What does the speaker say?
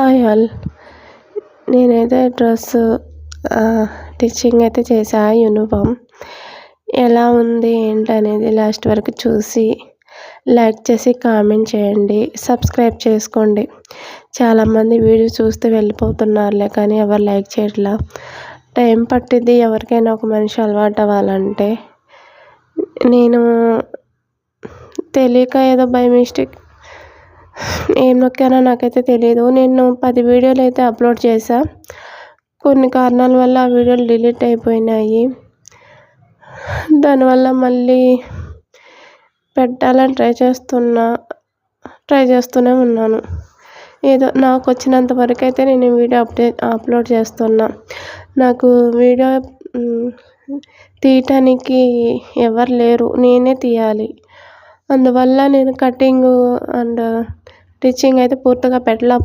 Hi all. నేనైతే dress stitching అయితే చేశా యూనిఫామ్. ఎలా ఉంది ఏంటనేది లాస్ట్ వరకు చూసి లైక్ చేసి కామెంట్ చేయండి. సబ్స్క్రైబ్ చేసుకోండి. చాలామంది వీడియో చూస్తే వెళ్ళిపోతున్నారులే కానీ ఎవరు లైక్ చేయట్లా. టైం పట్టిద్ది ఎవరికైనా ఒక మనిషి అలవాటు అవ్వాలంటే. నేను తెలియక ఏదో బై మిస్టేక్ ఏం నొక్కానో నాకైతే తెలీదు. నేను 10 వీడియోలు అయితే అప్లోడ్ చేశా. కొన్ని కారణాల వల్ల ఆ వీడియోలు డిలీట్ అయిపోయినాయి. దానివల్ల మళ్ళీ పెట్టాలని ట్రై చేస్తూనే ఉన్నాను. ఏదో నాకు వచ్చినంత వరకు అయితే నేను ఈ వీడియో అప్లోడ్ చేస్తున్నా. నాకు వీడియో తీయటానికి ఎవరు లేరు, నేనే తీయాలి. అందువల్ల నేను కటింగ్ అండ్ స్టిచ్చింగ్ అయితే పూర్తిగా పెట్టలేకపోతున్నాను.